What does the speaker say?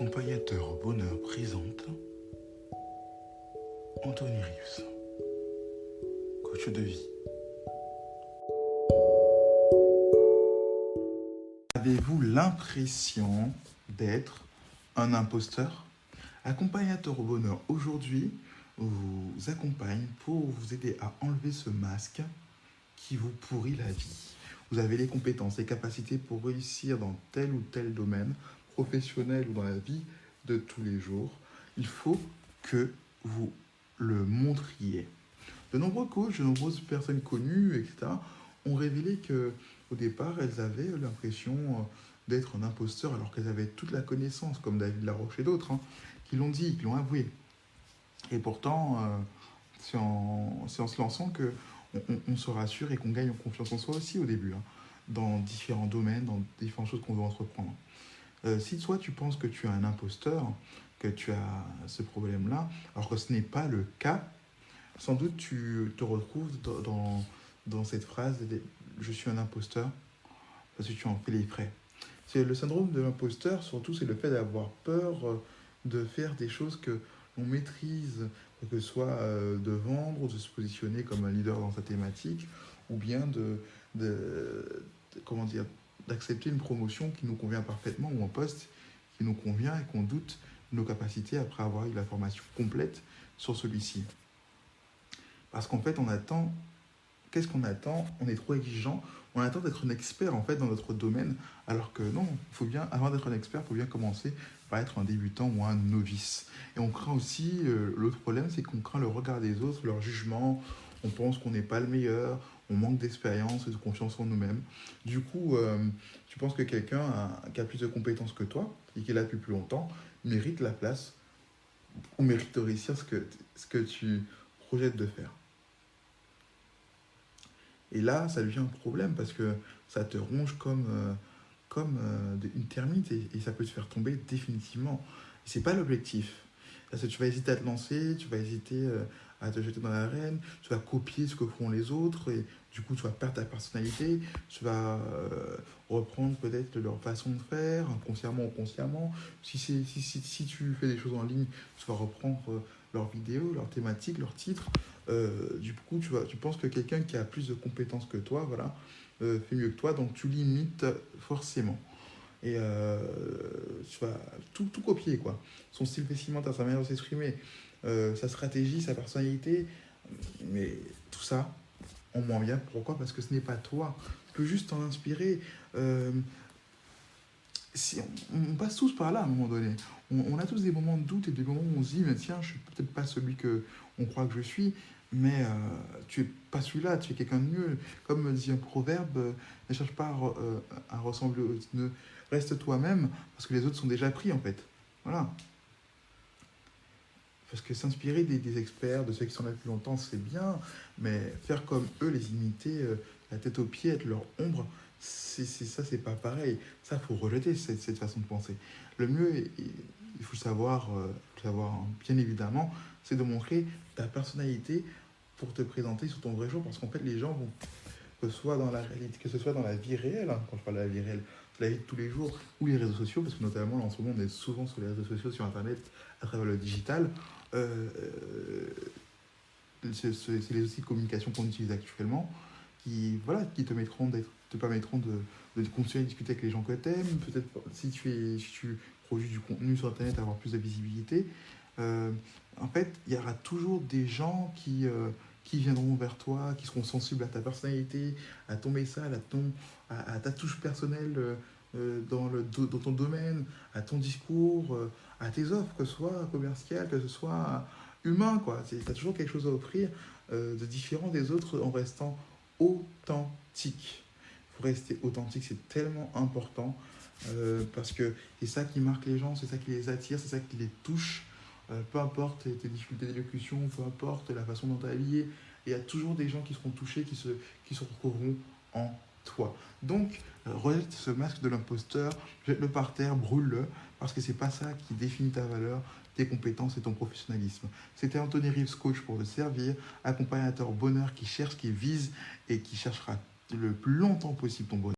Accompagnateur Bonheur présente Anthony Rives, coach de vie. Avez-vous l'impression d'être un imposteur? Accompagnateur Bonheur aujourd'hui vous accompagne pour vous aider à enlever ce masque qui vous pourrit la vie. Vous avez les compétences, les capacités pour réussir dans tel ou tel domaine, professionnel ou dans la vie de tous les jours. Il faut que vous le montriez. De nombreux coachs, de nombreuses personnes connues, etc., ont révélé qu'au départ, elles avaient l'impression d'être un imposteur alors qu'elles avaient toute la connaissance, comme David Laroche et d'autres, qui l'ont dit, qui l'ont avoué. Et pourtant, c'est en se lançant qu'on se rassure et qu'on gagne en confiance en soi aussi au début, dans différents domaines, dans différentes choses qu'on veut entreprendre. Si toi tu penses que tu es un imposteur, que tu as ce problème-là, alors que ce n'est pas le cas, sans doute tu te retrouves dans cette phrase « je suis un imposteur » parce que tu en fais les frais. C'est le syndrome de l'imposteur, surtout, c'est le fait d'avoir peur de faire des choses que l'on maîtrise, que ce soit de vendre, ou de se positionner comme un leader dans sa thématique, ou bien d'accepter une promotion qui nous convient parfaitement, ou un poste qui nous convient et qu'on doute de nos capacités après avoir eu la formation complète sur celui-ci. Parce qu'en fait, on attend. Qu'est-ce qu'on attend? On est trop exigeant. On attend d'être un expert en fait dans notre domaine, alors que non, avant d'être un expert, il faut bien commencer par être un débutant ou un novice. Et on craint aussi, l'autre problème, c'est qu'on craint le regard des autres, leur jugement. On pense qu'on n'est pas le meilleur, on manque d'expérience et de confiance en nous-mêmes. Du coup, tu penses que quelqu'un qui a plus de compétences que toi et qui est là depuis plus longtemps mérite la place ou mérite de réussir ce que tu projettes de faire. Et là, ça devient un problème parce que ça te ronge comme une termite et ça peut te faire tomber définitivement. Et c'est pas l'objectif. Parce que tu vas hésiter à te lancer, tu vas hésiter à te jeter dans l'arène, tu vas copier ce que font les autres et du coup tu vas perdre ta personnalité, tu vas reprendre peut-être leur façon de faire, inconsciemment ou consciemment. Si tu fais des choses en ligne, tu vas reprendre leurs vidéos, leurs thématiques, leurs titres. Du coup, tu penses que quelqu'un qui a plus de compétences que toi, fait mieux que toi, donc tu limites forcément. Et tu vas tout copier, quoi. Son style vestimentaire, sa manière de s'exprimer, sa stratégie, sa personnalité, mais tout ça, on moins bien. Pourquoi? Parce que ce n'est pas toi. Tu peux juste t'en inspirer. On passe tous par là à un moment donné. On a tous des moments de doute et des moments où on se dit, mais tiens, je suis peut-être pas celui qu'on croit que je suis, mais tu es pas celui-là, tu es quelqu'un de mieux. Comme dit un proverbe, ne cherche pas à ressembler aux autres, reste toi-même, parce que les autres sont déjà pris en fait. Voilà. Parce que s'inspirer des experts, de ceux qui sont là depuis longtemps, c'est bien, mais faire comme eux, les imiter, la tête aux pieds, être leur ombre, c'est pas pareil. Ça, il faut rejeter cette façon de penser. Le mieux, il faut savoir, bien évidemment, c'est de montrer ta personnalité pour te présenter sur ton vrai jour, parce qu'en fait, les gens vont, que ce soit dans la réalité, que ce soit dans la vie réelle, quand je parle de la vie réelle, la vie de tous les jours, ou les réseaux sociaux, parce que notamment, en ce moment, on est souvent sur les réseaux sociaux, sur Internet, à travers le digital, c'est les outils de communication qu'on utilise actuellement qui te permettront de continuer à discuter avec les gens que tu aimes, peut-être si tu produis du contenu sur Internet, avoir plus de visibilité. En fait, il y aura toujours des gens qui viendront vers toi, qui seront sensibles à ta personnalité, à ton message, à ta touche personnelle dans ton domaine, à ton discours, à tes offres, que ce soit commercial, que ce soit humain, quoi. Tu as toujours quelque chose à offrir de différent des autres en restant authentique. Il faut rester authentique, c'est tellement important parce que c'est ça qui marque les gens, c'est ça qui les attire, c'est ça qui les touche. Peu importe tes difficultés d'élocution, peu importe la façon dont tu es habillé, il y a toujours des gens qui seront touchés, qui se retrouveront en toi. Donc, rejette ce masque de l'imposteur, jette-le par terre, brûle-le, parce que c'est pas ça qui définit ta valeur, tes compétences et ton professionnalisme. C'était Anthony Rives, coach pour te servir, accompagnateur bonheur qui cherche, qui vise et qui cherchera le plus longtemps possible ton bonheur.